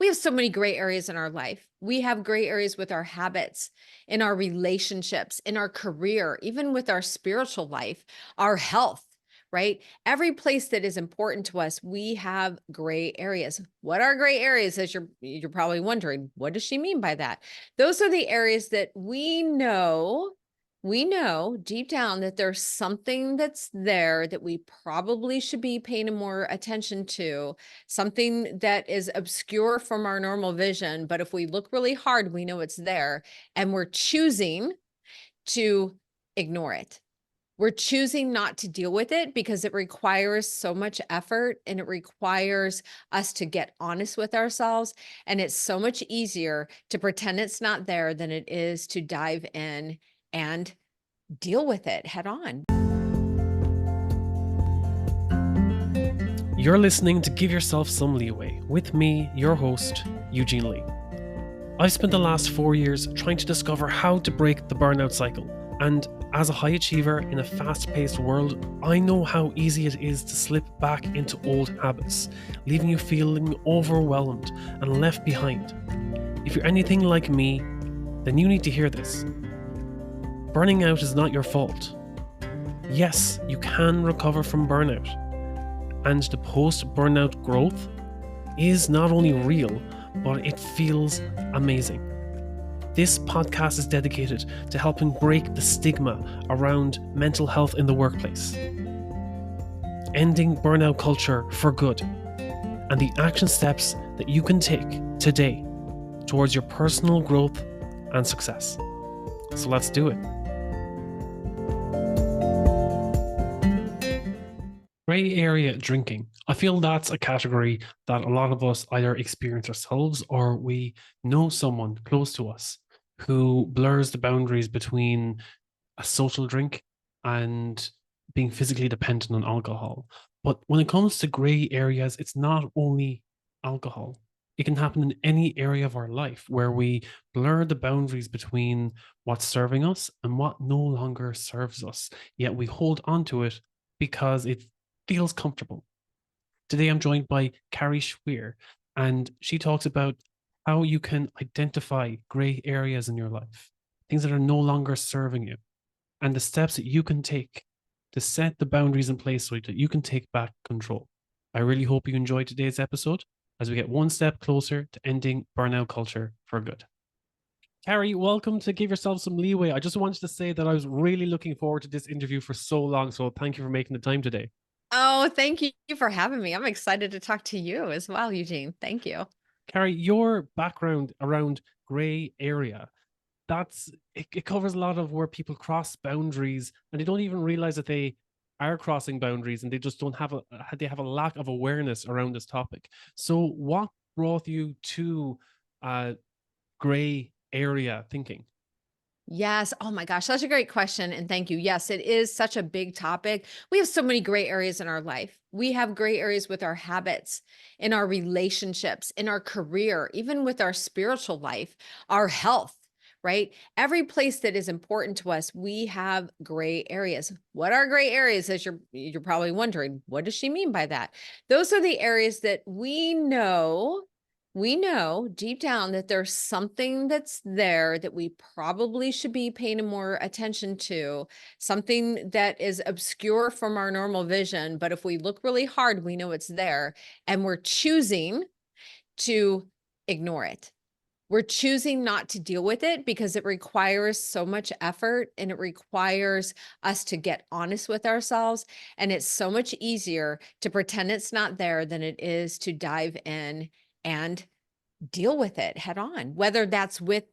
We have so many gray areas in our life. We have gray areas with our habits, in our relationships, in our career, even with our spiritual life, our health, right? Every place that is important to us, we have gray areas. What are gray areas? As you're probably wondering, what does she mean by that? Those are the areas that we know deep down that there's something that's there that we probably should be paying more attention to, something that is obscure from our normal vision. But if we look really hard, we know it's there, and we're choosing to ignore it. We're choosing not to deal with it because it requires so much effort and it requires us to get honest with ourselves. And it's so much easier to pretend it's not there than it is to dive in and deal with it head on. You're listening to Give Yourself Some Leeway with me, your host, Eugene Lee. I've spent the last 4 years trying to discover how to break the burnout cycle. And as a high achiever in a fast-paced world, I know how easy it is to slip back into old habits, leaving you feeling overwhelmed and left behind. If you're anything like me, then you need to hear this. Burning out is not your fault. Yes, you can recover from burnout. And the post-burnout growth is not only real, but it feels amazing. This podcast is dedicated to helping break the stigma around mental health in the workplace, ending burnout culture for good, and the action steps that you can take today towards your personal growth and success. So let's do it. Gray area drinking. I feel that's a category that a lot of us either experience ourselves or we know someone close to us who blurs the boundaries between a social drink and being physically dependent on alcohol. But when it comes to gray areas, it's not only alcohol. It can happen in any area of our life where we blur the boundaries between what's serving us and what no longer serves us. Yet we hold on to it because it feels comfortable. Today I'm joined by Kari Schwear, and she talks about how you can identify gray areas in your life, things that are no longer serving you, and the steps that you can take to set the boundaries in place so that you can take back control. I really hope you enjoyed today's episode as we get one step closer to ending burnout culture for good. Kari, welcome to Give Yourself Some Leeway. I just wanted to say that I was really looking forward to this interview for so long, so thank you for making the time today. Oh, thank you for having me. I'm excited to talk to you as well, Eugene. Thank you. Kari, your background around gray area, it covers a lot of where people cross boundaries and they don't even realize that they are crossing boundaries, and they just don't have a lack of awareness around this topic. So what brought you to gray area thinking? Yes. Oh my gosh, such a great question. And thank you. Yes, it is such a big topic. We have so many gray areas in our life. We have gray areas with our habits, in our relationships, in our career, even with our spiritual life, our health, right? Every place that is important to us, we have gray areas. What are gray areas? As you're probably wondering, what does she mean by that? Those are the areas that we know deep down that there's something that's there that we probably should be paying more attention to, something that is obscure from our normal vision. But if we look really hard, we know it's there, and we're choosing to ignore it. We're choosing not to deal with it because it requires so much effort and it requires us to get honest with ourselves. And it's so much easier to pretend it's not there than it is to dive in and deal with it head on, whether that's with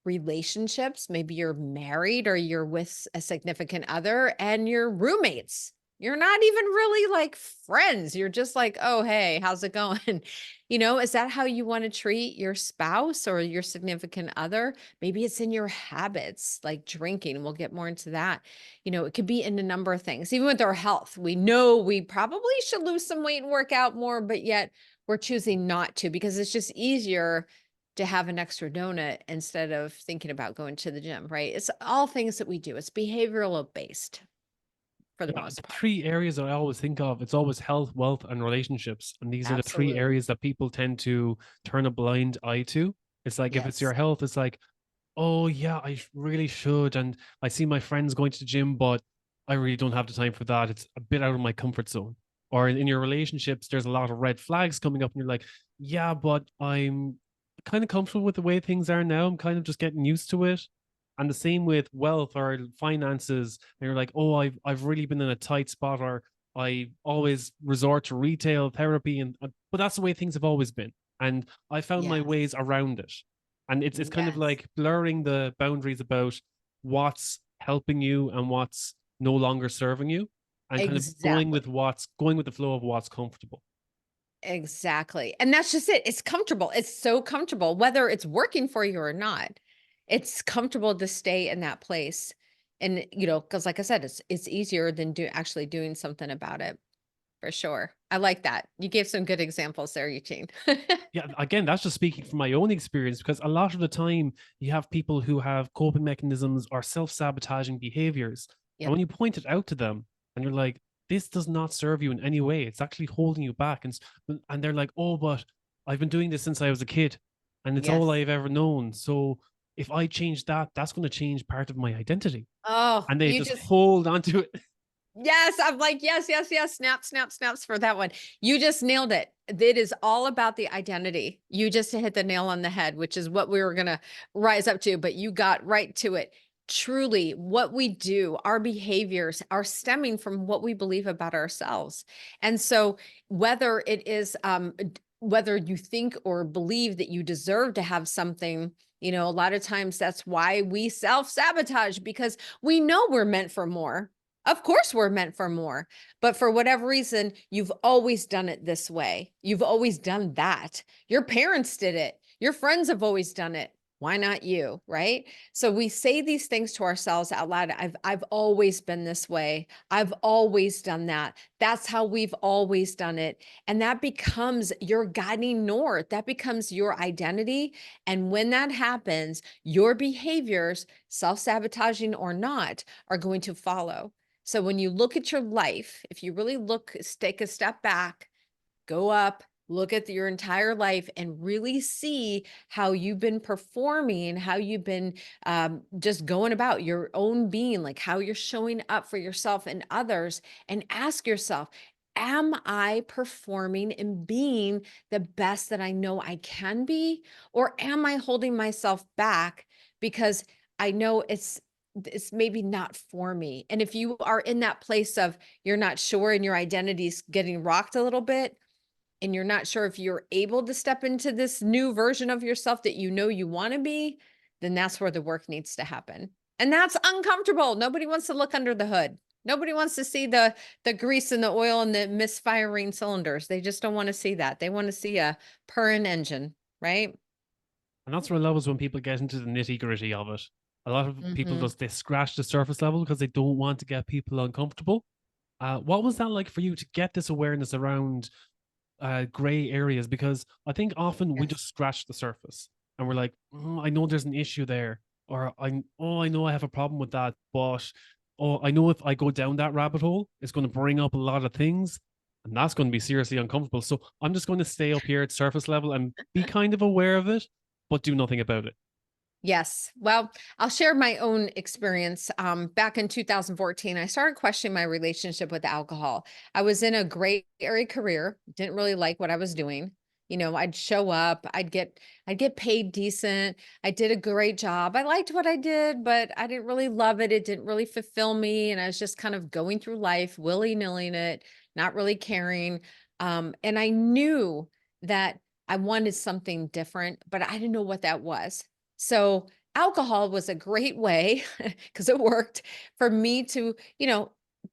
relationships. Maybe you're married or you're with a significant other and you're roommates. You're not even really like friends. You're just like, oh, hey, how's it going? Is that how you want to treat your spouse or your significant other? Maybe it's in your habits, like drinking, and we'll get more into that. It could be in a number of things, even with our health. We know we probably should lose some weight and work out more, but yet we're choosing not to because it's just easier to have an extra donut instead of thinking about going to the gym, right? It's all things that we do. It's behavioral based. for the Yeah, most the part. three areas I always think of, it's always health, wealth, and relationships. And these are the three Absolutely. areas that people tend to turn a blind eye to. It's like if it's your Yes. health, it's like, oh yeah, really should. And I see my friends going to the gym, but I really don't have the time for that. It's a bit out of my comfort zone. Or in your relationships, there's a lot of red flags coming up, and you're like, yeah, but I'm kind of comfortable with the way things are now. I'm kind of just getting used to it. And the same with wealth or finances. And you're like, oh, I've really been in a tight spot, or I always resort to retail therapy, and but that's the way things have always been. And I found my Yes. ways around it. And it's kind of Yes. like blurring the boundaries about what's helping you and what's no longer serving you, and kind of Exactly. going with the flow of what's comfortable. Exactly. And that's just it. It's comfortable. It's so comfortable, whether it's working for you or not. It's comfortable to stay in that place. And, because like I said, it's easier than actually doing something about it for sure. I like that. You gave some good examples there, Eugene. Yeah, again, that's just speaking from my own experience, because a lot of the time you have people who have coping mechanisms or self-sabotaging behaviors. And Yep. when you point it out to them and you're like, this does not serve you in any way, it's actually holding you back. And they're like, oh, but I've been doing this since I was a kid and it's all Yes. I've ever known. So if I change that, that's going to change part of my identity. Oh, And they you just just hold onto it. yes, I'm like, yes, yes, yes, snap, snap, snaps for that one. You just nailed it. It is all about the identity. You just hit the nail on the head, which is what we were going to rise up to, but you got right to it. Truly, what we do, our behaviors are stemming from what we believe about ourselves. And so, whether it is, whether you think or believe that you deserve to have something, a lot of times that's why we self sabotage because we know we're meant for more. Of course, we're meant for more. But for whatever reason, you've always done it this way. You've always done that. Your parents did it. Your friends have always done it. Why not you? Right. So we say these things to ourselves out loud. I've always been this way. I've always done that. That's how we've always done it. And that becomes your guiding north. That becomes your identity. And when that happens, your behaviors, self-sabotaging or not, are going to follow. So when you look at your life, if you really take a step back, go up, look at your entire life and really see how you've been performing, how you've been just going about your own being, like how you're showing up for yourself and others, and ask yourself, am I performing and being the best that I know I can be? Or am I holding myself back because I know it's maybe not for me? And if you are in that place of you're not sure and your identity's getting rocked a little bit, and you're not sure if you're able to step into this new version of yourself that you know you want to be, then that's where the work needs to happen. And that's uncomfortable. Nobody wants to look under the hood. Nobody wants to see the grease and the oil and the misfiring cylinders. They just don't want to see that. They want to see a purring engine, right? And that's what I love, is when people get into the nitty gritty of it. A lot of people Hmm. just, they scratch the surface level because they don't want to get people uncomfortable. What was that like for you to get this awareness around gray areas? Because I think often we Yes. just scratch the surface and we're like, "Mm, I know there's an issue there, or I know I have a problem with that, but oh, I know if I go down that rabbit hole, it's going to bring up a lot of things, and that's going to be seriously uncomfortable. So I'm just going to stay up here at surface level and be kind of aware of it, but do nothing about it." Yes. Well, I'll share my own experience. Back in 2014, I started questioning my relationship with alcohol. I was in a great area career, didn't really like what I was doing. I'd show up, I'd get paid decent. I did a great job. I liked what I did, but I didn't really love it. It didn't really fulfill me. And I was just kind of going through life, willy-nilly it, not really caring. And I knew that I wanted something different, but I didn't know what that was. So alcohol was a great way because it worked for me to,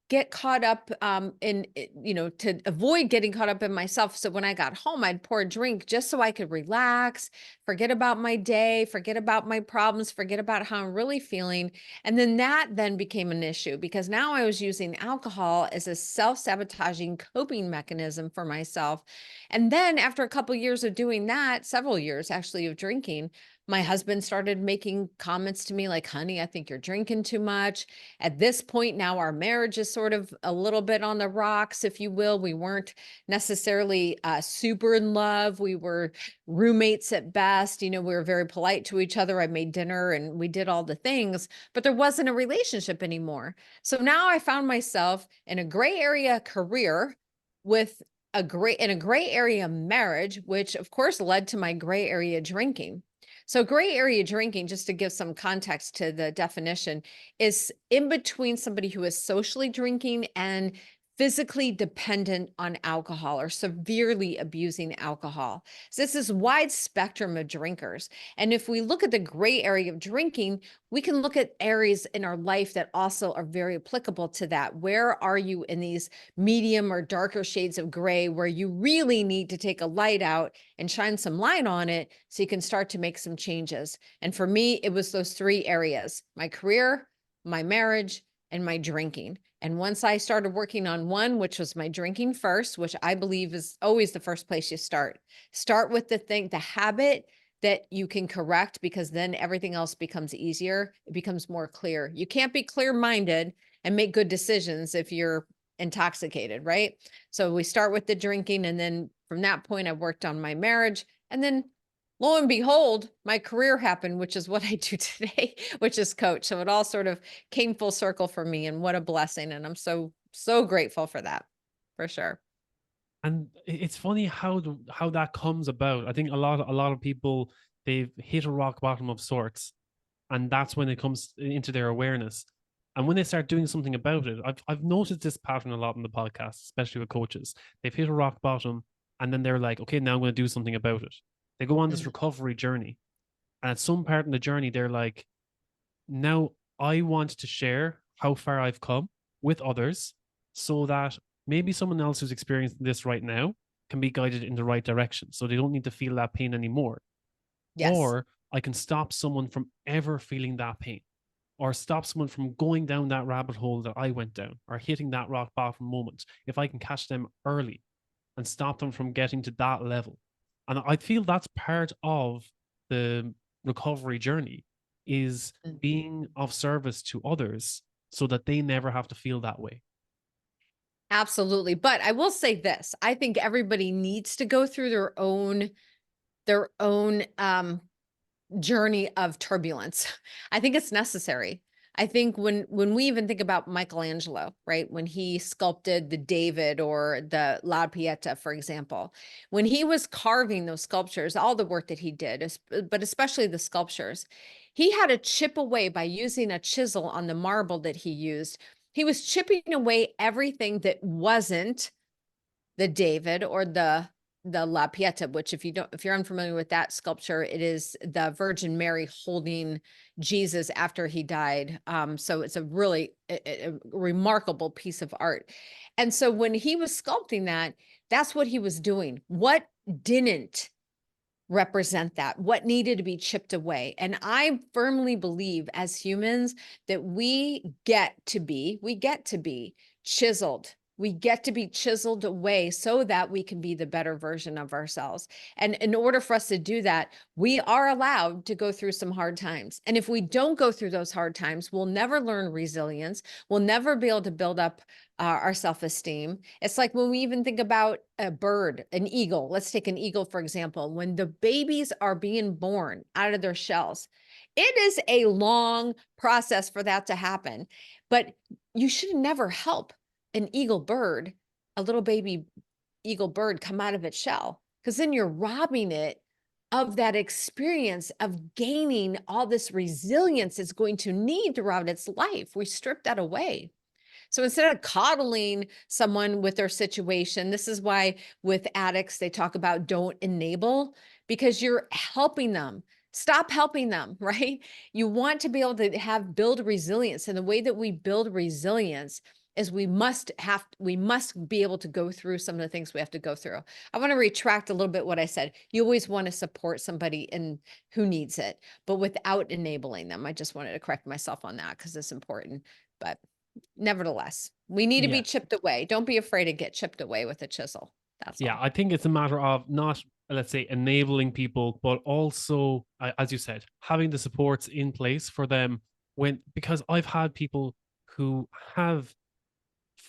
get caught up to avoid getting caught up in myself. So when I got home, I'd pour a drink just so I could relax, forget about my day, forget about my problems, forget about how I'm really feeling. And then that then became an issue because now I was using alcohol as a self-sabotaging coping mechanism for myself. And then after a couple years of doing that, several years actually of drinking, my husband started making comments to me like, honey, I think you're drinking too much. At this point now, our marriage is sort of a little bit on the rocks, if you will. We weren't necessarily super in love. We were roommates at best. We were very polite to each other. I made dinner and we did all the things, but there wasn't a relationship anymore. So now I found myself in a gray area career with in a gray area marriage, which of course led to my gray area drinking. So gray area drinking, just to give some context to the definition, is in between somebody who is socially drinking and physically dependent on alcohol or severely abusing alcohol. So this is wide spectrum of drinkers. And if we look at the gray area of drinking, we can look at areas in our life that also are very applicable to that. Where are you in these medium or darker shades of gray where you really need to take a light out and shine some light on it so you can start to make some changes? And for me, it was those three areas: my career, my marriage, and my drinking. And once I started working on one, which was my drinking first, which I believe is always the first place you start with the habit that you can correct, because then everything else becomes easier. It becomes more clear. You can't be clear-minded and make good decisions if you're intoxicated, right? So we start with the drinking. And then from that point, I worked on my marriage. And then lo and behold, my career happened, which is what I do today, which is coach. So it all sort of came full circle for me, and what a blessing. And I'm so, so grateful for that, for sure. And it's funny how that comes about. I think a lot of people, they've hit a rock bottom of sorts, and that's when it comes into their awareness. And when they start doing something about it, I've noticed this pattern a lot in the podcast, especially with coaches. They've hit a rock bottom, and then they're like, okay, now I'm going to do something about it. They go on this recovery journey. And at some part in the journey, they're like, now I want to share how far I've come with others so that maybe someone else who's experiencing this right now can be guided in the right direction. So they don't need to feel that pain anymore. Yes. Or I can stop someone from ever feeling that pain, or stop someone from going down that rabbit hole that I went down, or hitting that rock bottom moment. If I can catch them early and stop them from getting to that level. And I feel that's part of the recovery journey, is being of service to others so that they never have to feel that way. Absolutely. But I will say this: I think everybody needs to go through their own journey of turbulence. I think it's necessary. I think when we even think about Michelangelo, right? When he sculpted the David or the La Pieta, for example, when he was carving those sculptures, all the work that he did, but especially the sculptures, he had to chip away by using a chisel on the marble that he used. He was chipping away everything that wasn't the David or the La Pieta, which if you're unfamiliar with that sculpture, it is the Virgin Mary holding Jesus after he died. So it's a really a remarkable piece of art. And so when he was sculpting that, that's what he was doing. What didn't represent that? What needed to be chipped away? And I firmly believe as humans that we get to be chiseled. We get to be chiseled away so that we can be the better version of ourselves. And in order for us to do that, we are allowed to go through some hard times. And if we don't go through those hard times, we'll never learn resilience. We'll never be able to build up our self-esteem. It's like when we even think about a bird, an eagle. Let's take an eagle, for example. When the babies are being born out of their shells, it is a long process for that to happen. But you should never help an eagle bird, a little baby eagle bird, come out of its shell, because then you're robbing it of that experience of gaining all this resilience it's going to need throughout its life. We strip that away. So instead of coddling someone with their situation, this is why with addicts, they talk about don't enable, because you're helping them. Stop helping them, right? You want to be able to build resilience. And the way that we build resilience is we must be able to go through some of the things we have to go through. I want to retract a little bit what I said. You always want to support somebody who needs it, but without enabling them. I just wanted to correct myself on that because it's important. But nevertheless, we need to be chipped away. Don't be afraid to get chipped away with a chisel. That's all. I think it's a matter of not, let's say, enabling people, but also, as you said, having the supports in place for them because I've had people who have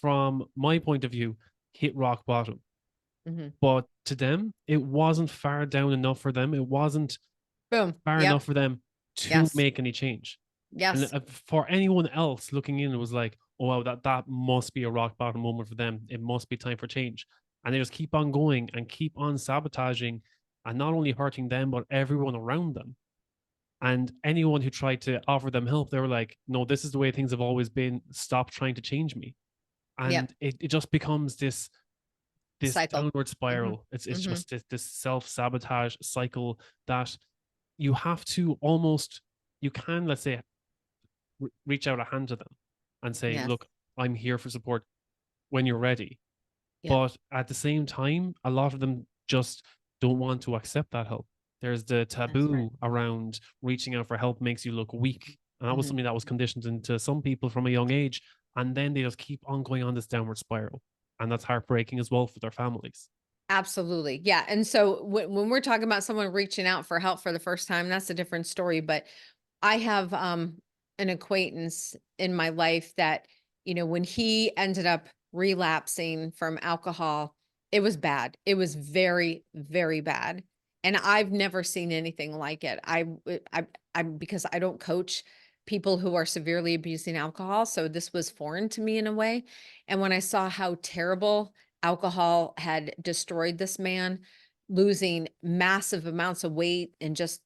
from my point of view, hit rock bottom. Mhm. But to them, it wasn't far down enough for them. It wasn't Boom. far Yep. enough for them to Yes. make any change. And Yes. for anyone else looking in, it was like, oh, wow, that must be a rock bottom moment for them. It must be time for change. And they just keep on going and keep on sabotaging and not only hurting them, but everyone around them. And anyone who tried to offer them help, they were like, no, this is the way things have always been. Stop trying to change me. Yep. And it just becomes this Cycle. downward Mhm. spiral. It's Mhm. just this self-sabotage cycle that you have to almost, you can, let's say, reach out a hand to them and say, Yes. look, I'm here for support when you're ready. Yep. But at the same time, a lot of them just don't want to accept that help. There's the That's right. taboo around reaching out for help makes you look weak. And that was Mhm. something that was conditioned into some people from a young age. And then they just keep on going on this downward spiral. And that's heartbreaking as well for their families. Absolutely. Yeah. And so when we're talking about someone reaching out for help for the first time, that's a different story. But I have an acquaintance in my life that, when he ended up relapsing from alcohol, it was bad. It was very, very bad. And I've never seen anything like it. I because I don't coach people who are severely abusing alcohol, so this was foreign to me in a way. And when I saw how terrible alcohol had destroyed this man, losing massive amounts of weight in just,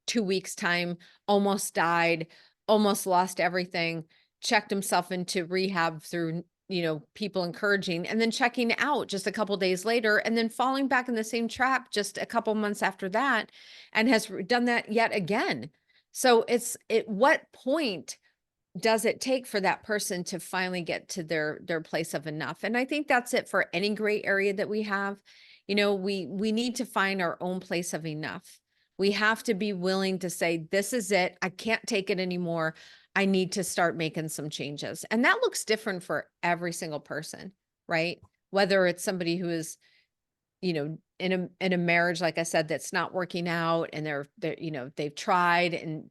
2 weeks time, almost died, almost lost everything, checked himself into rehab through, people encouraging, and then checking out just a couple days later, and then falling back in the same trap just a couple months after that, and has done that yet again. So it's at what point does it take for that person to finally get to their place of enough? And I think that's it for any gray area that we have. We need to find our own place of enough. We have to be willing to say, this is it. I can't take it anymore. I need to start making some changes. And that looks different for every single person, right? Whether it's somebody who is, in a marriage, like I said, that's not working out, and they've tried and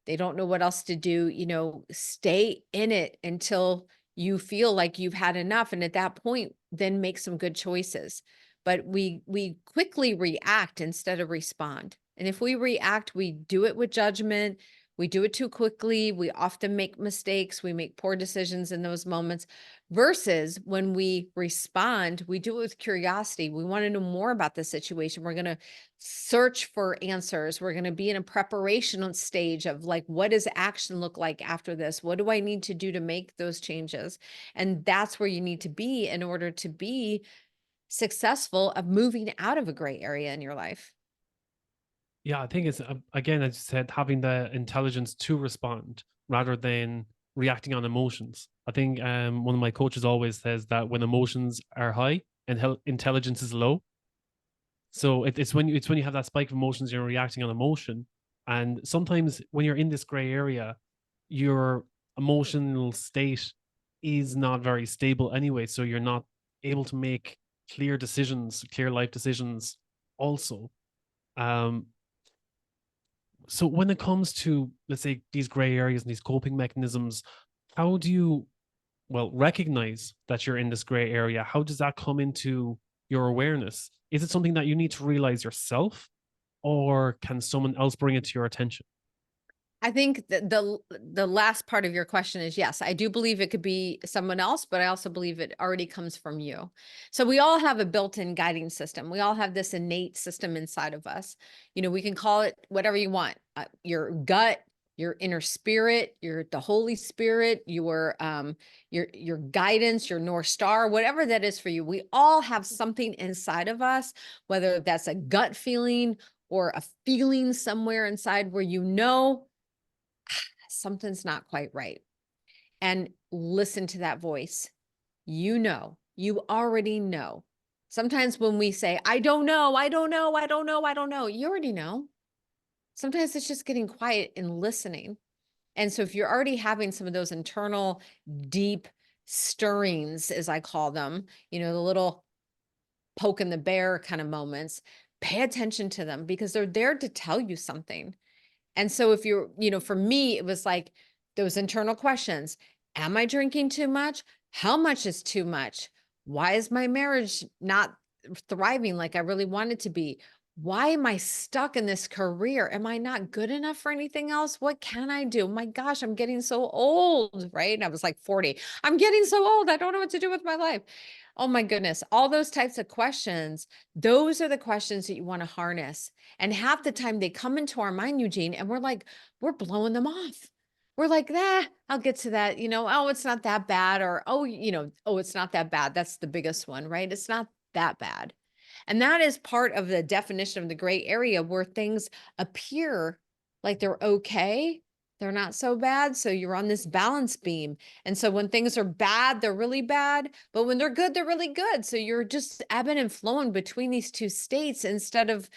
they don't know what else to do, stay in it until you feel like you've had enough. And at that point, then make some good choices. But we quickly react instead of respond. And if we react, we do it with judgment. We do it too quickly. We often make mistakes. We make poor decisions in those moments. Versus when we respond, we do it with curiosity. We want to know more about the situation. We're going to search for answers. We're going to be in a preparation stage of like, what does action look like after this? What do I need to do to make those changes? And that's where you need to be in order to be successful of moving out of a gray area in your life. Yeah, I think it's, again, as you said, having the intelligence to respond rather than reacting on emotions. I think one of my coaches always says that when emotions are high and intelligence is low. So it's when you have that spike of emotions, you're reacting on emotion, and sometimes when you're in this gray area, your emotional state is not very stable anyway. So you're not able to make clear decisions, clear life decisions. Also, um, so when it comes to, let's say, these gray areas and these coping mechanisms, how do you, well, recognize that you're in this gray area? How does that come into your awareness? Is it something that you need to realize yourself, or can someone else bring it to your attention? I think the last part of your question is yes, I do believe it could be someone else, but I also believe it already comes from you. So we all have a built-in guiding system. We all have this innate system inside of us. We can call it whatever you want. Your gut, your inner spirit, the Holy Spirit, your guidance, your North Star, whatever that is for you. We all have something inside of us, whether that's a gut feeling or a feeling somewhere inside where something's not quite right. And listen to that voice. You already know. Sometimes when we say, I don't know, I don't know, I don't know, I don't know, you already know. Sometimes it's just getting quiet and listening. And so if you're already having some of those internal deep stirrings, as I call them, the little poke in the bear kind of moments, pay attention to them because they're there to tell you something. And so if for me, it was like those internal questions. Am I drinking too much? How much is too much? Why is my marriage not thriving like I really want it to be? Why am I stuck in this career? Am I not good enough for anything else? What can I do? My gosh, I'm getting so old, right? And I was like 40. I'm getting so old. I don't know what to do with my life. Oh my goodness. All those types of questions, those are the questions that you want to harness. And half the time they come into our mind, Eugene, and we're like, we're blowing them off. We're like, "Nah, I'll get to that, oh, it's not that bad," or, "Oh, oh, it's not that bad." That's the biggest one, right? It's not that bad. And that is part of the definition of the gray area where things appear like they're okay. They're not so bad. So you're on this balance beam. And so when things are bad, they're really bad. But when they're good, they're really good. So you're just ebbing and flowing between these two states instead of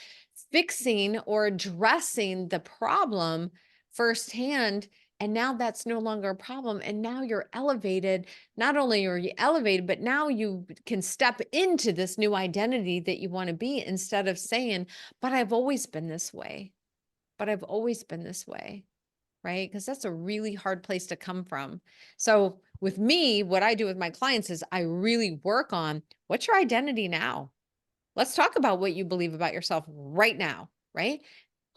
fixing or addressing the problem firsthand. And now that's no longer a problem. And now you're elevated. Not only are you elevated, but now you can step into this new identity that you want to be instead of saying, but I've always been this way. But I've always been this way. Right? Because that's a really hard place to come from. So with me, what I do with my clients is I really work on what's your identity now? Let's talk about what you believe about yourself right now, right?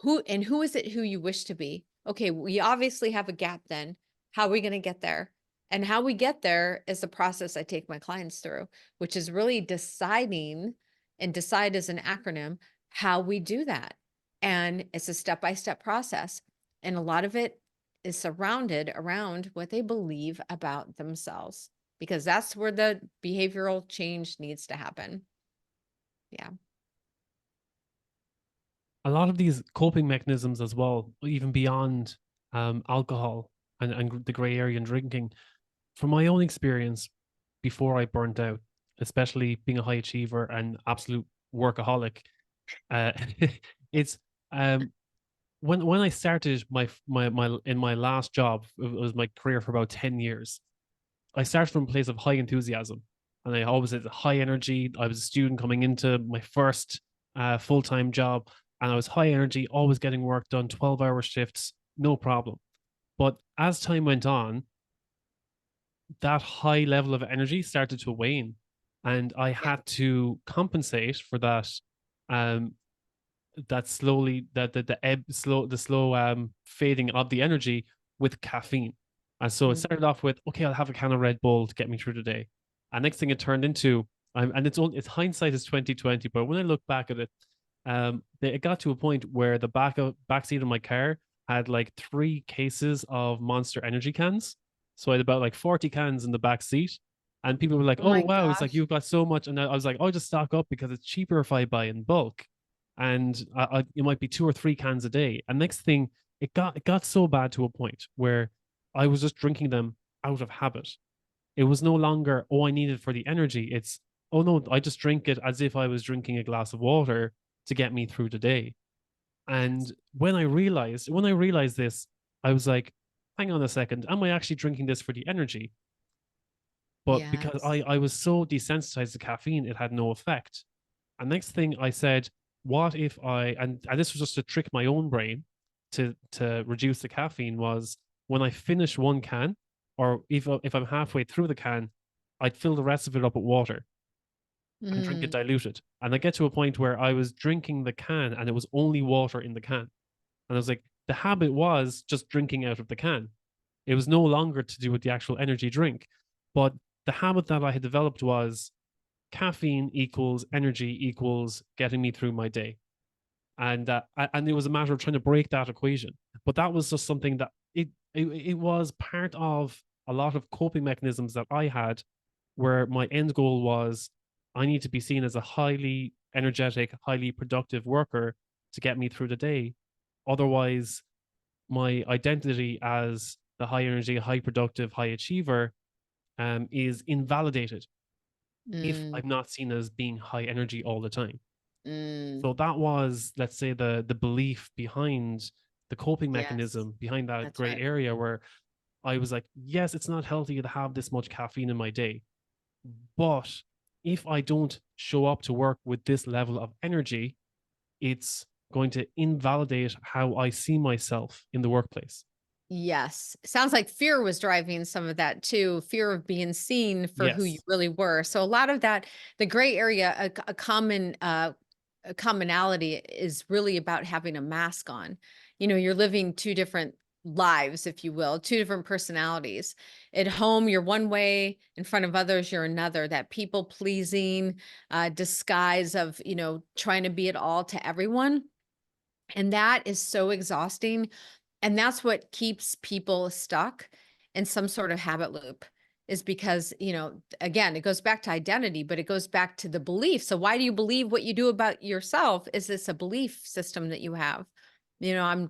Who is it who you wish to be? Okay, we obviously have a gap then. How are we going to get there? And how we get there is the process I take my clients through, which is really deciding, and decide is an acronym, how we do that. And it's a step-by-step process. And a lot of it is surrounded around what they believe about themselves, because that's where the behavioral change needs to happen. Yeah. A lot of these coping mechanisms as well, even beyond alcohol and the gray area and drinking, from my own experience before I burnt out, especially being a high achiever and absolute workaholic, uh, it's when I started my in my last job, it was my career for about 10 years. I started from a place of high enthusiasm, and I always had high energy. I was a student coming into my first full-time job, and I was high energy, always getting work done, 12-hour shifts, no problem. But as time went on, that high level of energy started to wane, and I Yeah. had to compensate for that. Um, that slowly the ebb slow the slow fading of the energy with caffeine. And so it Mm. started off with, okay, I'll have a can of Red Bull to get me through the day. And next thing it turned into, and it's hindsight is 2020, but when I look back at it, it got to a point where the back seat of my car had like 3 cases of Monster Energy cans. So I had about like 40 cans in the back seat. And people were like, Oh "Oh my wow, it's like gosh. you've got so much." And I was like, "I'll just stock up because it's cheaper if I buy in bulk." And it might be 2 or 3 cans a day. And next thing, it got so bad to a point where I was just drinking them out of habit. It was no longer, oh, I need it for the energy. It's, oh no, I just drink it as if I was drinking a glass of water to get me through the day. And Yes. when I realized this, I was like, hang on a second, am I actually drinking this for the energy? But because I, Yes. I was so desensitized to caffeine, it had no effect. And next thing I said, what if and this was just to trick my own brain to reduce the caffeine, was when I finish one can, or if I'm halfway through the can, I'd fill the rest of it up with water and drink it Mm. diluted. And I get to a point where I was drinking the can and it was only water in the can. And I was like, the habit was just drinking out of the can. It was no longer to do with the actual energy drink. But the habit that I had developed was caffeine equals energy equals getting me through my day. And it was a matter of trying to break that equation. But that was just something that it was part of a lot of coping mechanisms that I had, where my end goal was, I need to be seen as a highly energetic, highly productive worker to get me through the day. Otherwise, my identity as the high energy, high productive, high achiever is invalidated if Mm. I'm not seen as being high energy all the time. Mm. So that was, let's say, the belief behind the coping Yes. mechanism behind that That's gray right. area, where I was like, yes, it's not healthy to have this much caffeine in my day, but if I don't show up to work with this level of energy, it's going to invalidate how I see myself in the workplace. Yes. Sounds like fear was driving some of that too, fear of being seen for who you Yes. really were. So a lot of that, the gray area, a commonality is really about having a mask on. You're living two different lives, if you will, two different personalities. At home, you're one way, in front of others, you're another. That people pleasing disguise of, trying to be it all to everyone. And that is so exhausting, and that's what keeps people stuck in some sort of habit loop, is because, again, it goes back to identity, but it goes back to the belief. So why do you believe what you do about yourself? Is this a belief system that you have? I'm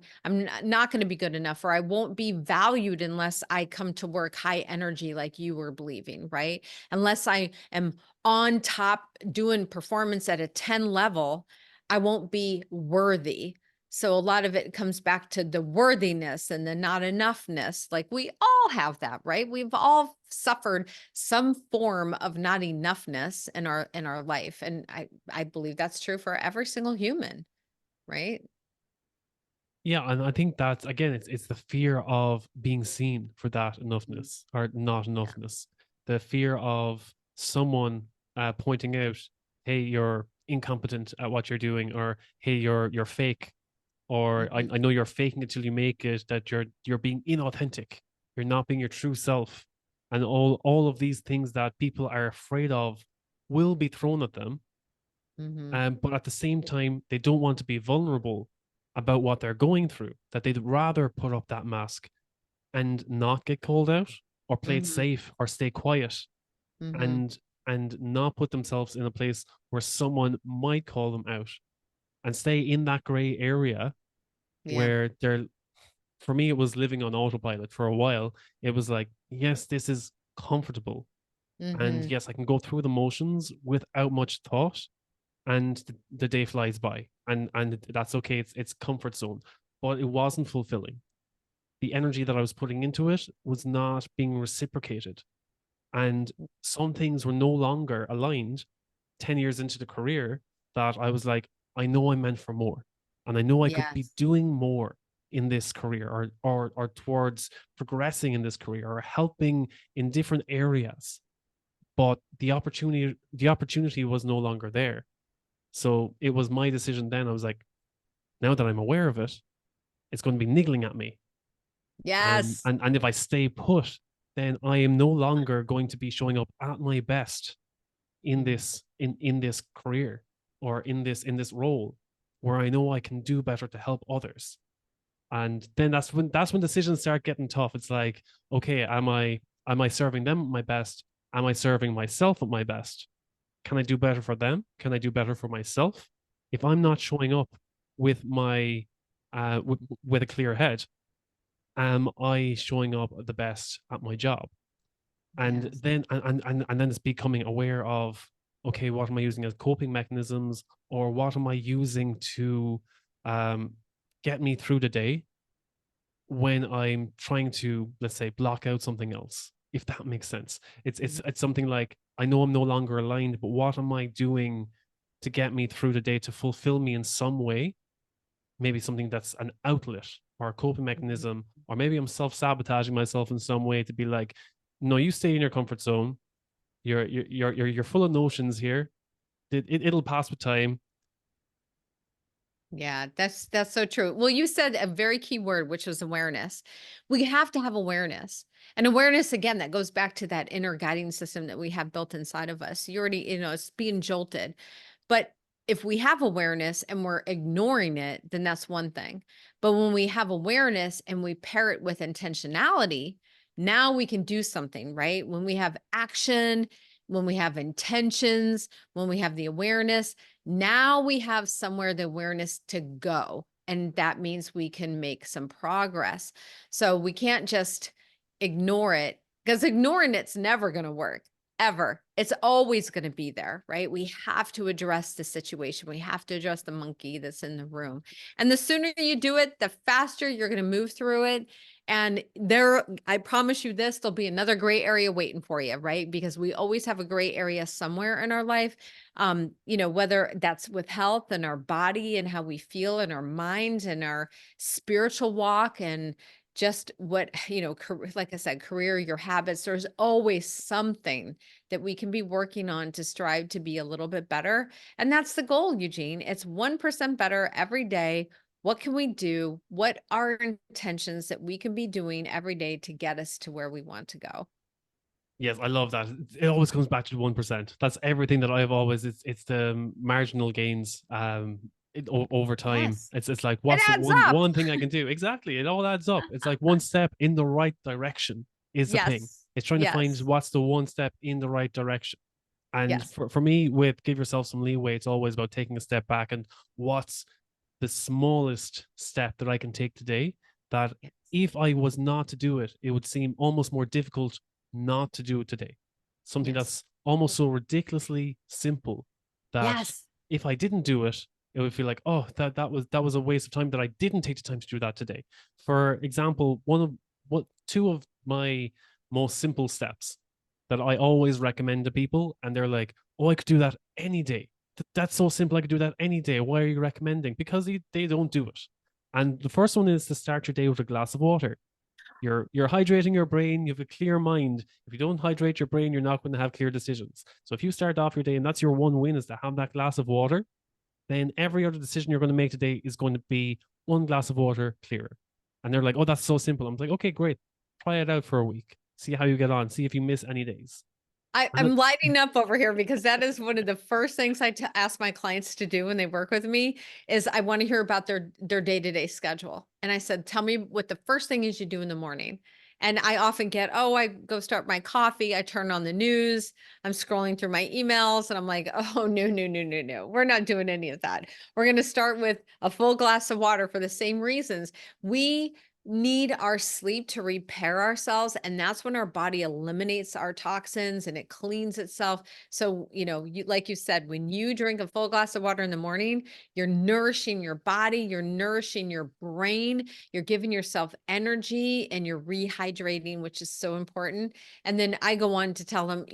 not going to be good enough, or I won't be valued unless I come to work high energy like you were believing, right? Unless I am on top doing performance at a 10 level, I won't be worthy. So a lot of it comes back to the worthiness and the not enoughness. Like we all have that, right? We've all suffered some form of not enoughness in our life. And I believe that's true for every single human, right? Yeah, and I think that's again, it's the fear of being seen for that Mm. enoughness or not Yeah. enoughness. The fear of someone pointing out, "Hey, you're incompetent at what you're doing," or "Hey, you're fake," or Mhm. I know you're faking it till you make it." That you're being inauthentic. You're not being your true self, and all of these things that people are afraid of will be thrown at them, Mhm. but at the same time, they don't want to be vulnerable about what they're going through, that they'd rather put up that mask and not get called out or play it Mhm. safe or stay quiet Mhm. and not put themselves in a place where someone might call them out and stay in that gray area Yeah. where they're for me it was living on autopilot for a while. It was like, yes, this is comfortable, and Mhm. yes, I can go through the motions without much thought, and the day flies by, and that's okay. It's comfort zone, but it wasn't fulfilling. The energy that I was putting into it was not being reciprocated, and some things were no longer aligned 10 years into the career, that I was like, I know I'm meant for more, and I know I could be Yes. doing more in this career, or towards progressing in this career, or helping in different areas, but the opportunity was no longer there. So it was my decision then. I was like, now that I'm aware of it, it's going to be niggling at me. And Yes. and and if I stay put, then I am no longer going to be showing up at my best in Mhm. this career, or in this role where I know I can do better to help others. And then that's when decisions start getting tough. It's like, okay, am I serving them at my best? Am I serving myself at my best? Can I do better for them? Can I do better for myself? If I'm not showing up with my with a clear head, am I showing up the best at my job? And Yes. then and then it's becoming aware of, okay, what am I using as coping mechanisms, or what am I using to um, get me through the day when I'm trying to, let's say, block out something else, if that makes sense. It's Mhm. it's it's something like, I know I'm no longer aligned, but what am I doing to get me through the day, to fulfill me in some way? Maybe something that's an outlet or a coping Mhm. mechanism, or maybe I'm self-sabotaging myself in some way to be like, no, you stay in your comfort zone. You're full of notions here. It'll pass with time. Yeah, that's so true. Well, you said a very key word, which was awareness. We have to have awareness. And awareness, again, that goes back to that inner guiding system that we have built inside of us. You already, it's being jolted. But if we have awareness and we're ignoring it, then that's one thing. But when we have awareness and we pair it with intentionality, now we can do something, right? When we have action, when we have intentions, when we have the awareness, now we have somewhere the awareness to go. And that means we can make some progress. So we can't just ignore it, because ignoring it's never going to work ever. It's always going to be there, right? We have to address the situation. We have to address the monkey that's in the room. And the sooner you do it, the faster you're going to move through it. And I promise you this, there'll be another gray area waiting for you, right? Because we always have a gray area somewhere in our life. Whether that's with health and our body and how we feel and our mind and our spiritual walk and just what, like I said, career, your habits, there's always something that we can be working on to strive to be a little bit better. And that's the goal, Eugene. It's 1% better every day. What can we do? What are intentions that we can be doing every day to get us to where we want to go? Yes, I love that. It always comes back to the 1%. That's everything that I've always. It's the marginal gains. Over time, Yes. it's like It what's the adds one up. one thing I can do? Exactly, it all adds up. It's like one step in the right direction is the thing. Yes. It's trying to find Yes. what's the one step in the right direction. And Yes. for me, with give yourself some leeway, it's always about taking a step back and what's the smallest step that I can take today that Yes. if I was not to do it, it would seem almost more difficult not to do it today. Something Yes. that's almost so ridiculously simple that Yes. if I didn't do it, it would feel like, oh, that was a waste of time that I didn't take the time to do that today. For example, two of my most simple steps that I always recommend to people, and they're like, oh, I could do that any day. That's so simple. I could do that any day. Why are you recommending? Because they don't do it. And the first one is to start your day with a glass of water. You're hydrating your brain. You have a clear mind. If you don't hydrate your brain, you're not going to have clear decisions. So if you start off your day and that's your one win is to have that glass of water, then every other decision you're going to make today is going to be one glass of water clearer. And they're like, oh, that's so simple. I'm like, okay, great. Try it out for a week. See how you get on. See if you miss any days. And I'm lighting up over here because that is one of the first things ask my clients to do when they work with me is I want to hear about their day-to-day schedule. And I said, tell me what the first thing is you do in the morning. And I often get, oh, I go start my coffee, I turn on the news, I'm scrolling through my emails, and I'm like, oh, no, no, no, no, no. We're not doing any of that. We're going to start with a full glass of water for the same reasons. We need our sleep to repair ourselves, and that's when our body eliminates our toxins and it cleans itself. So like you said, when you drink a full glass of water in the morning, you're nourishing your body, you're nourishing your brain, you're giving yourself energy, and you're rehydrating, which is so important. And then I go on to tell them,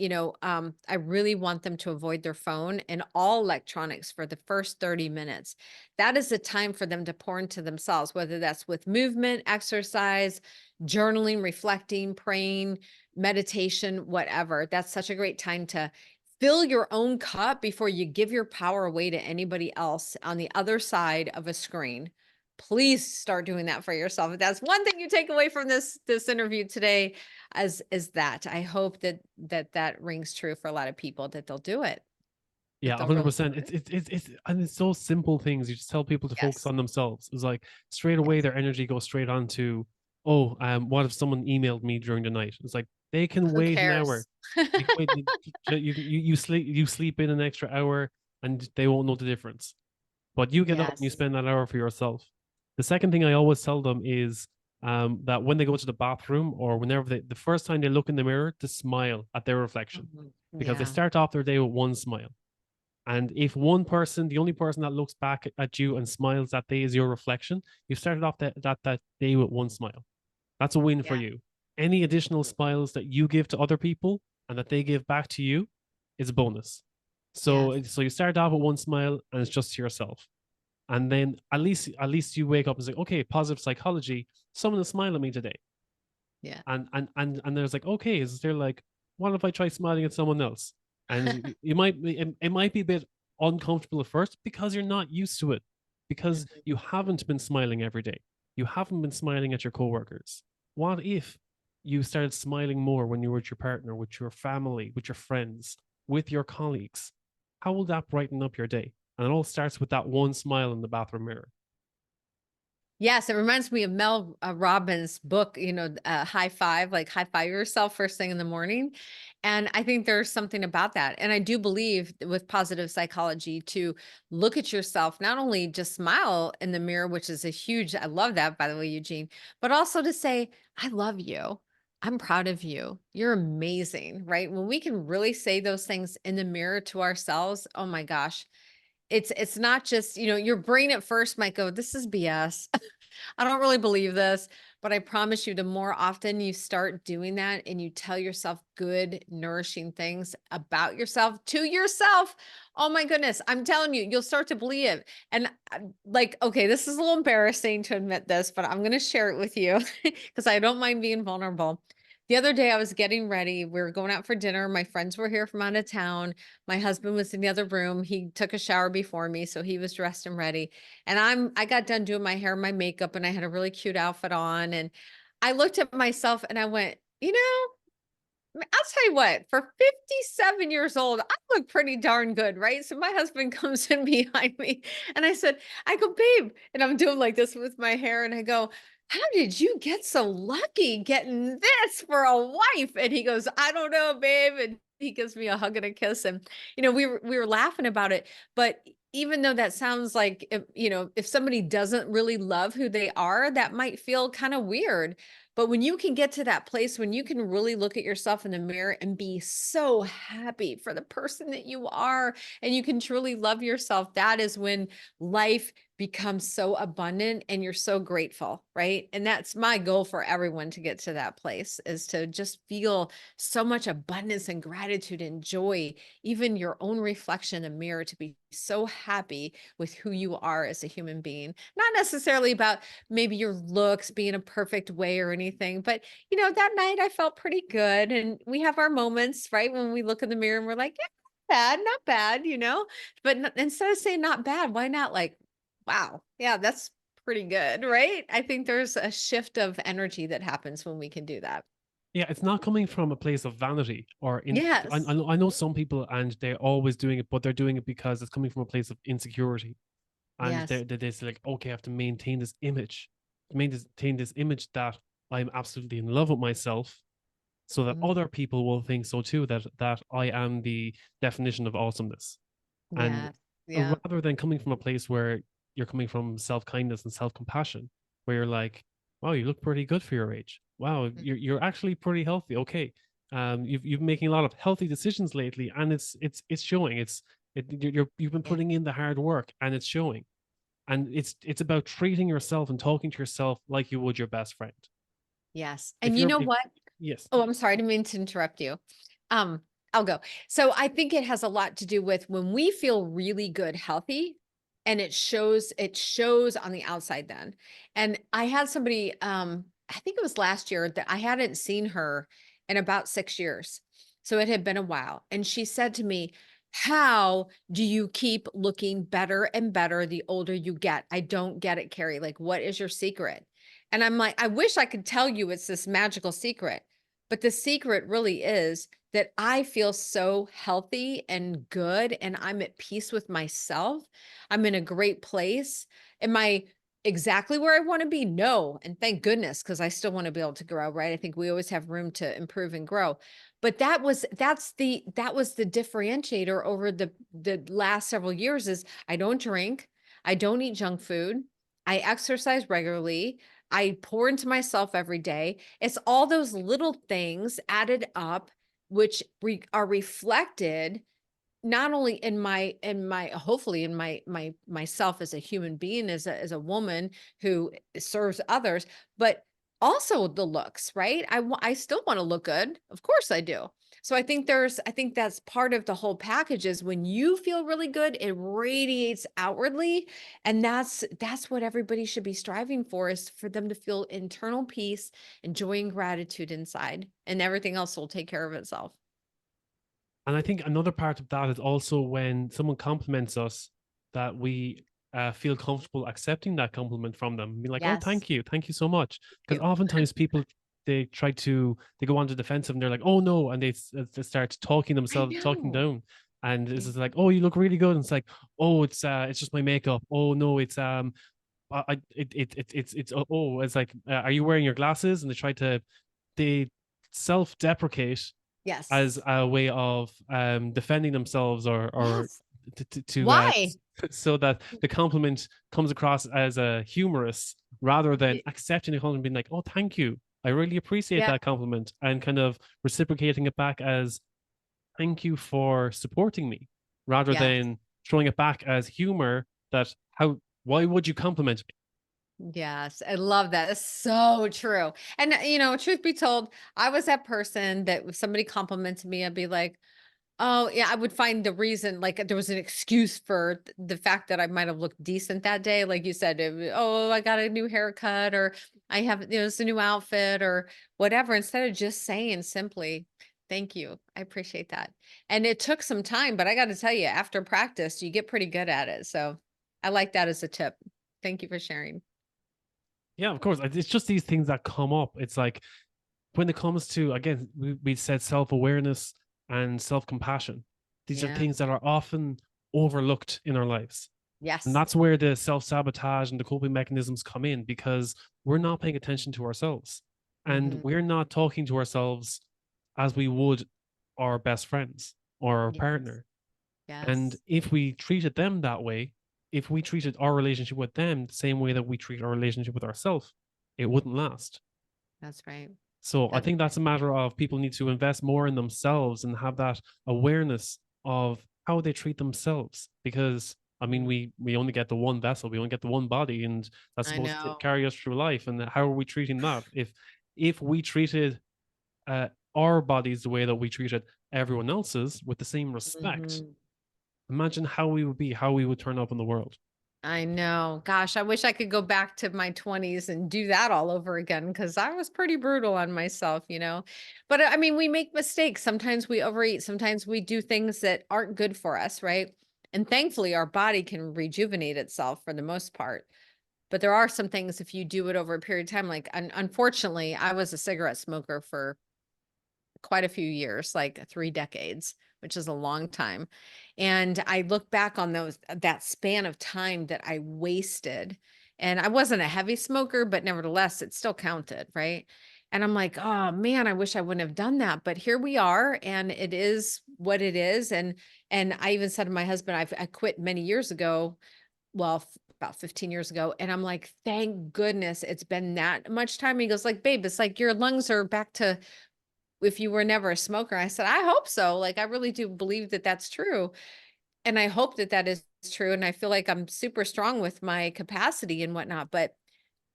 I really want them to avoid their phone and all electronics for the first 30 minutes. That is a time for them to pour into themselves, whether that's with movement, exercise, journaling, reflecting, praying, meditation, whatever. That's such a great time to fill your own cup before you give your power away to anybody else on the other side of a screen. Please start doing that for yourself. If that's one thing you take away from this interview today, as that I hope that rings true for a lot of people, that they'll do it, that Yeah, they'll really 100%. do it. It's and it's those simple things. You just tell people to focus Yes. on themselves. It's like straight away Yes. their energy goes straight on to, oh, what if someone emailed me during the night? It's like they can Who wait an hour. cares? They can wait. You sleep in an extra hour, and they won't know the difference. But you get up and you Yes. spend that hour for yourself. The second thing I always tell them is that when they go to the bathroom or whenever the first time they look in the mirror, to smile at their reflection Mhm. because they Yeah. start off their day with one smile. And if one person, the only person that looks back at you and smiles that day is your reflection, you started off that day with one smile. That's a win for Yeah. you. Any additional smiles that you give to other people and that they give back to you is a bonus. Yes. So you start off with one smile and it's just to yourself. And then at least you wake up and say, okay, positive psychology, someone will smile at me today. Yeah. And there's like, okay, is there like, what if I try smiling at someone else? And it might be a bit uncomfortable at first because you're not used to it, because Mhm. you haven't been smiling every day. You haven't been smiling at your coworkers. What if you started smiling more when you were with your partner, with your family, with your friends, with your colleagues? How will that brighten up your day? And it all starts with that one smile in the bathroom mirror. Yes, it reminds me of Mel Robbins' book, High Five, like high five yourself first thing in the morning. And I think there's something about that. And I do believe with positive psychology to look at yourself, not only just smile in the mirror, which is I love that, by the way, Eugene, but also to say, I love you. I'm proud of you. You're amazing, right? When we can really say those things in the mirror to ourselves, oh my gosh, it's not just, your brain at first might go, this is BS. I don't really believe this, But I promise you, the more often you start doing that and you tell yourself good, nourishing things about yourself to yourself, oh my goodness, I'm telling you, you'll start to believe it. And like, okay, this is a little embarrassing to admit this, but I'm going to share it with you because I don't mind being vulnerable. The other day, I was getting ready. We were going out for dinner. My friends were here from out of town. My husband was in the other room. He took a shower before me, so he was dressed and ready. And I got done doing my hair, and my makeup, and I had a really cute outfit on. And I looked at myself and I went, I'll tell you what, for 57 years old, I look pretty darn good, right? So my husband comes in behind me and I go, babe, and I'm doing like this with my hair. And I go, how did you get so lucky getting this for a wife? And he goes, I don't know, babe. And he gives me a hug and a kiss. And, we were laughing about it. But even though that sounds like, if somebody doesn't really love who they are, that might feel kind of weird. But when you can get to that place, when you can really look at yourself in the mirror and be so happy for the person that you are, and you can truly love yourself, that is when life becomes so abundant and you're so grateful, right? And that's my goal for everyone to get to that place, is to just feel so much abundance and gratitude and joy, even your own reflection in the mirror, to be so happy with who you are as a human being. Not necessarily about maybe your looks being a perfect way or anything, but that night I felt pretty good. And we have our moments, right? When we look in the mirror and we're like, yeah, not bad. But instead of saying not bad, why not like, wow, yeah, that's pretty good, right? I think there's a shift of energy that happens when we can do that. Yeah, it's not coming from a place of vanity or in. Yes. I know some people and they're always doing it, but they're doing it because it's coming from a place of insecurity, and Yes. they're like, okay, I have to maintain this image, maintain this image that I'm absolutely in love with myself, so that Mm, other people will think so too, that I am the definition of awesomeness. And yes. Yeah. rather than coming from a place where you're coming from self-kindness and self-compassion, where you're like, wow, you look pretty good for your age. Wow, Mm, you're actually pretty healthy. Okay. You've been making a lot of healthy decisions lately, and it's showing. You've been yeah. putting in the hard work, and it's showing. And it's about treating yourself and talking to yourself like you would your best friend. Yes. If And you know if, what? yes. Oh, I'm sorry. I didn't mean to interrupt you. Um, I'll go. So I think it has a lot to do with when we feel really good, healthy, and it shows on the outside then. And I had somebody, I think it was last year, that I hadn't seen her in about 6 years. So it had been a while. And she said to me, how do you keep looking better and better the older you get? I don't get it, Carrie. Like, what is your secret? And I'm like, I wish I could tell you it's this magical secret. But the secret really is that I feel so healthy and good, and I'm at peace with myself. I'm in a great place. Am I exactly where I want to be? No. And thank goodness, because I still want to be able to grow, right? I think we always have room to improve and grow. But that was the differentiator over the last several years. Is I don't drink, I don't eat junk food, I exercise regularly, I pour into myself every day. It's all those little things added up, which are reflected not only in my hopefully in my myself as a human being, as a woman who serves others, but also the looks, right? I still want to look good. Of course I do. So I think that's part of the whole package. Is when you feel really good, it radiates outwardly. And that's what everybody should be striving for, is for them to feel internal peace and joy and gratitude inside, and everything else will take care of itself. And I think another part of that is also when someone compliments us, that we feel comfortable accepting that compliment from them. Be like, oh, Yes. thank you so much. Because You. oftentimes people they go on the defensive and they're like, oh no, and they start I talking know. down, and it's Yeah. just like, oh, you look really good. And it's like, oh, it's just my makeup. Oh no, it's it's oh, it's like, are you wearing your glasses? And they self-deprecate as Yes. a way of defending themselves, or Yes. to Why? so that the compliment comes across as a humorous, rather than Y- accepting the compliment, being like, oh, thank you, I really appreciate Yeah. that compliment, and kind of reciprocating it back as thank you for supporting me, rather Yes. than throwing it back as humor, that how why would you compliment me? Yes, I love that. It's so true. And truth be told, I was that person that if somebody complimented me, I'd be like, oh, yeah, I would find the reason, like there was an excuse for the fact that I might have looked decent that day. Like you said, oh, I got a new haircut or I have, it's a new outfit or whatever, instead of just saying simply, thank you. I appreciate that. And it took some time, but I got to tell you, after practice, you get pretty good at it. So I like that as a tip. Thank you for sharing. Yeah, of course. It's just these things that come up. It's like when it comes to, again, we said self-awareness and self-compassion. These are Yeah. things that are often overlooked in our lives. And Yes. that's where the self-sabotage and the coping mechanisms come in, because we're not paying attention to ourselves. And Hmm. we're not talking to ourselves as we would our best friends or our Yes. partner. And Yes. if we treated them that way, if we treated our relationship with them the same way that we treat our relationship with ourselves, it wouldn't last. That's right. So I That's think that's right. a matter of people need to invest more in themselves and have that awareness of how they treat themselves. Because I mean, Mm, we only get the one vessel, we only get the one body, and that's I supposed to know. carry us through life. And how are we treating that? If we treated our bodies the way that we treated everyone else's with the same respect, Mhm. imagine how we would be, how we would turn up in the world. I know. Gosh, I wish I could go back to my 20s and do that all over again because I was pretty brutal on myself. But I mean, we make mistakes. Sometimes we overeat, sometimes we do things that aren't good for us, right? And thankfully, our body can rejuvenate itself for the most part. But there are some things if you do it over a period of time, like unfortunately, I was a cigarette smoker for quite a few years, like 3 decades, which is a long time. And I look back on that span of time that I wasted. And I wasn't a heavy smoker, but nevertheless, it still counted, right? And I'm like, "Oh, man, I wish I wouldn't have done that." But here we are, and it is what it is. And I even said to my husband, I quit many years ago, well, about 15 years ago, and I'm like, "Thank goodness it's been that much time." He goes like, "Babe, it's like your lungs are back to if you were never a smoker." I said, "I hope so." Like, I really do believe that that's true. And I hope that that is true. And I feel like I'm super strong with my capacity and whatnot. But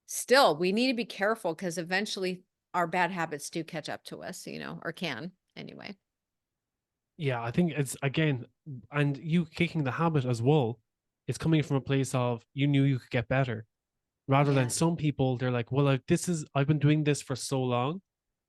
still, we need to be careful because eventually our bad habits do catch up to us, or can anyway. Yeah, I think it's again, and you kicking the habit as well, it's coming from a place of you knew you could get better, rather than Yeah. some people, they're like, well, I've been doing this for so long,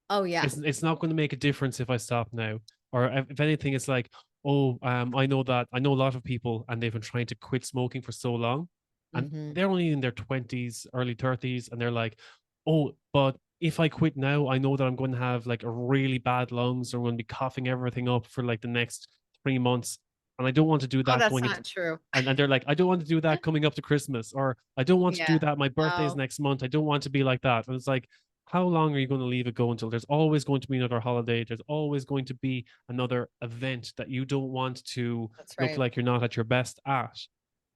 Oh, yeah. it's not going to make a difference if I stop now. Or if anything, it's like, oh, I know a lot of people and they've been trying to quit smoking for so long, and Hmm. they're only in their 20s, early 30s, and they're like, oh, but if I quit now, I know that I'm going to have like a really bad lungs, or I'm going to be coughing everything up for like the next 3 months. And I don't want to do Oh, that that's going into, not true. and they're like, I don't want to do that coming up to Christmas, or I don't want to Yeah. do that. My birthday's No, next month. I don't want to be like that. And it's like, how long are you going to leave it go until there's always going to be another holiday? There's always going to be another event that you don't want to that's look right. like you're not at your best at.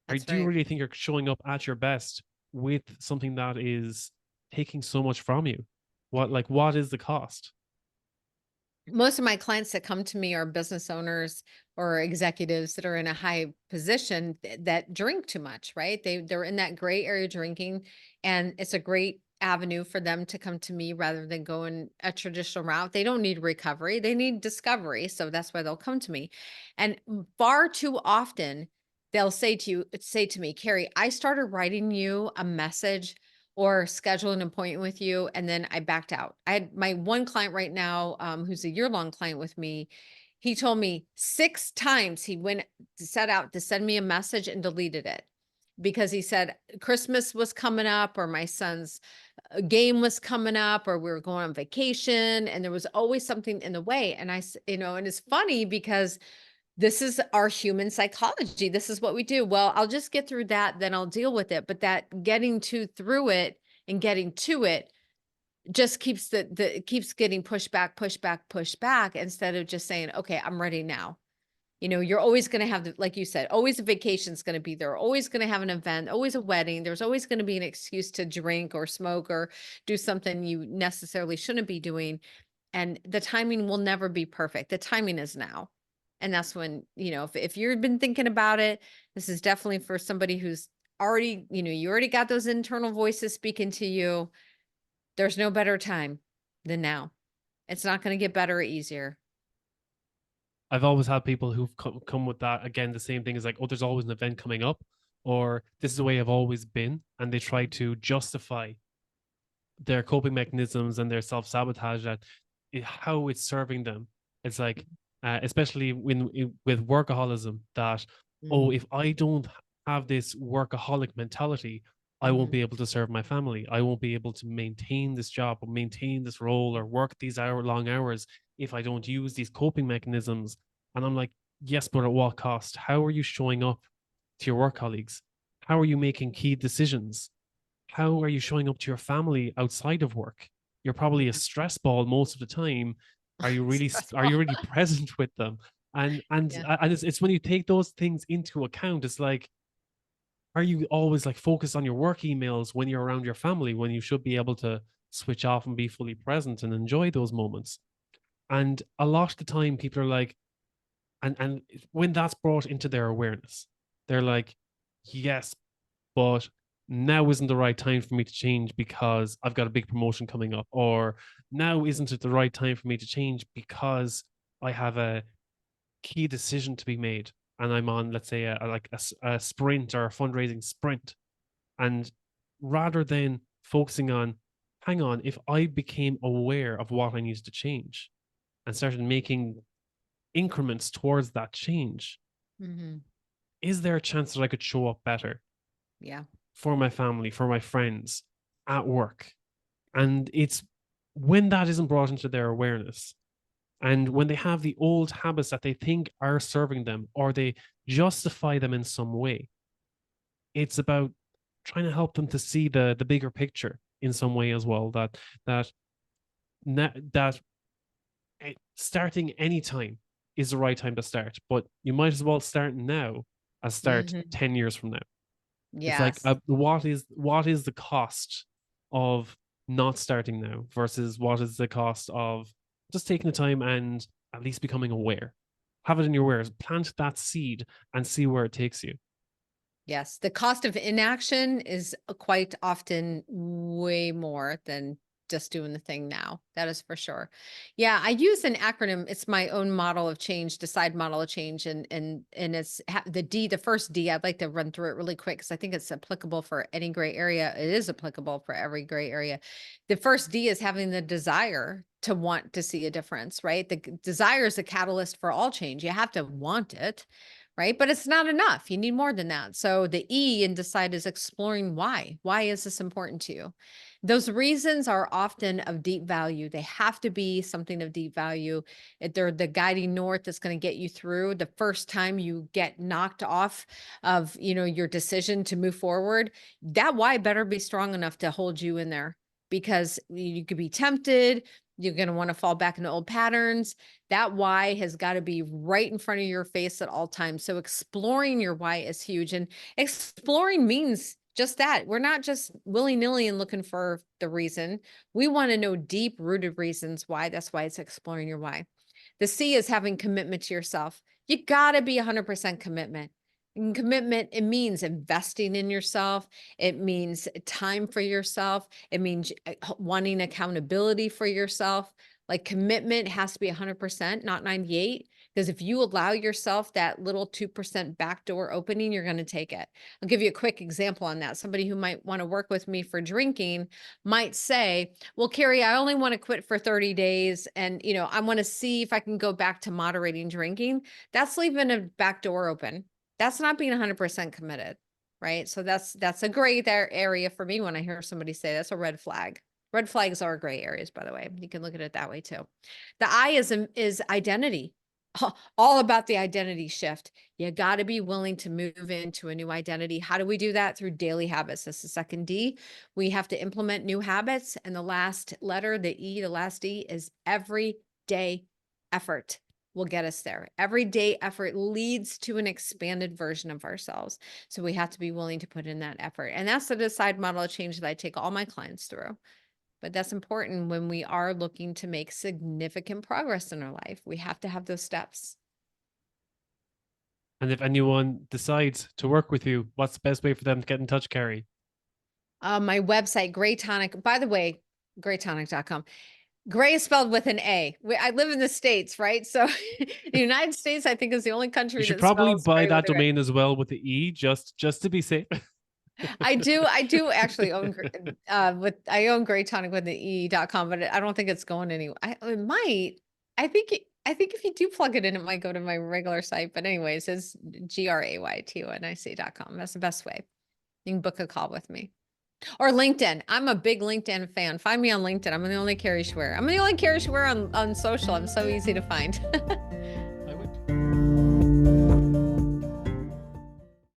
Or That's do you right. really think you're showing up at your best with something that is taking so much from you? What is the cost? Most of my clients that come to me are business owners or executives that are in a high position that drink too much, right? They're in that gray area drinking, and it's a great avenue for them to come to me rather than going a traditional route. They don't need recovery, they need discovery. So that's why they'll come to me. And far too often they'll say to me, "Carrie, I started writing you a message or schedule an appointment with you, and then I backed out." I had my one client right now, who's a year-long client with me. He told me 6 times he went to set out to send me a message and deleted it because he said Christmas was coming up or my son's game was coming up or we were going on vacation and there was always something in the way. And and it's funny because this is our human psychology. This is what we do. Well, I'll just get through that, then I'll deal with it. But that getting to through it and getting to it just keeps the it keeps getting pushed back, pushed back, pushed back instead of just saying, okay, I'm ready now. You're always going to have like you said, always a vacation's going to be there, always going to have an event, always a wedding. There's always going to be an excuse to drink or smoke or do something you necessarily shouldn't be doing. And the timing will never be perfect. The timing is now. And that's when, if you've been thinking about it, this is definitely for somebody who's already, you already got those internal voices speaking to you. There's no better time than now. It's not going to get better or easier. I've always had people who've come with that again. The same thing is like, oh, there's always an event coming up, or this is the way I've always been, and they try to justify their coping mechanisms and their self sabotage that how it's serving them. It's like, especially with workaholism, that oh, Mhm. if I don't have this workaholic mentality, I won't Mhm. be able to serve my family. I won't be able to maintain this job or maintain this role or work these long hours if I don't use these coping mechanisms. And I'm like, yes, but at what cost? How are you showing up to your work colleagues? How are you making key decisions? How are you showing up to your family outside of work? You're probably a Yeah. stress ball most of the time. Are Stressful. you really present with them? Yeah. And it's when you take those things into account, it's like, are you always like focused on your work emails when you're around your family, when you should be able to switch off and be fully present and enjoy those moments? And a lot of the time people are like, and when that's brought into their awareness, they're like, yes, but now isn't the right time for me to change because I've got a big promotion coming up, or now isn't it the right time for me to change because I have a key decision to be made and I'm on, let's say, a sprint or a fundraising sprint. And rather than focusing on, hang on, if I became aware of what I needed to change and started making increments towards that change, Mhm. is there a chance that I could show up better Yeah. for my family, for my friends, at work? And it's when that isn't brought into their awareness, and when they have the old habits that they think are serving them or they justify them in some way, it's about trying to help them to see the bigger picture in some way as well. That that starting anytime is the right time to start, but you might as well start now as start Mhm. 10 years from now. It's like, Yes. what is the cost of not starting now versus what is the cost of just taking the time and at least becoming aware. Have it in your awareness, plant that seed and see where it takes you. Yes. The cost of inaction is quite often way more than just doing the thing now. That is for sure. Yeah, I use an acronym. It's my own model of change, decide model of change, and it's the D. The first D. I'd like to run through it really quick because I think it's applicable for any gray area. It is applicable for every gray area. The first D is having the desire to want to see a difference. Right. The desire is the catalyst for all change. You have to want it, right? But it's not enough. You need more than that. So the E in decide is exploring why. Why is this important to you? Those reasons are often of deep value. They have to be something of deep value. They're the guiding north that's going to get you through the first time you get knocked off of, your decision to move forward. That why better be strong enough to hold you in there because you could be tempted. You're going to want to fall back into old patterns. That why has got to be right in front of your face at all times. So exploring your why is huge. And exploring means just that. We're not just willy-nilly and looking for the reason. We want to know deep rooted reasons why. That's why it's exploring your why. The C is having commitment to yourself. You got to be 100% commitment. And commitment, it means investing in yourself. It means time for yourself. It means wanting accountability for yourself. Like commitment has to be 100%, not 98. Because if you allow yourself that little 2% backdoor opening, you're going to take it. I'll give you a quick example on that. Somebody who might want to work with me for drinking might say, well, Kari, I only want to quit for 30 days. And, I want to see if I can go back to moderating drinking. That's leaving a back door open. That's not being 100% committed. Right. So that's a gray area for me when I hear somebody say that's a red flag. Red flags are gray areas, by the way. You can look at it that way too. The I is identity. All about the identity shift. You got to be willing to move into a new identity. How do we do that? Through daily habits. That's the second D. We have to implement new habits. And the last letter, the E, the last D is everyday effort will get us there. Everyday effort leads to an expanded version of ourselves. So we have to be willing to put in that effort. And that's the decide model of change that I take all my clients through. But that's important when we are looking to make significant progress in our life. We have to have those steps. And if anyone decides to work with you, what's the best way for them to get in touch, Kari? My website, GrayTonic, by the way, GrayTonic.com. Gray is spelled with an A. I live in the States, right? So the United States, I think, is the only You country should that probably spells buy gray with that an A. domain as well with the E, just to be safe. I do actually own I own GrayTonic with the E.com, but I don't think it's going anywhere. It might. I think if you do plug it in, it might go to my regular site. But anyways, it's GrayTonic.com. That's the best way. You can book a call with me. Or LinkedIn. I'm a big LinkedIn fan. Find me on LinkedIn. I'm the only Kari Schwear. I'm the only Kari Schwear on social. I'm so easy to find.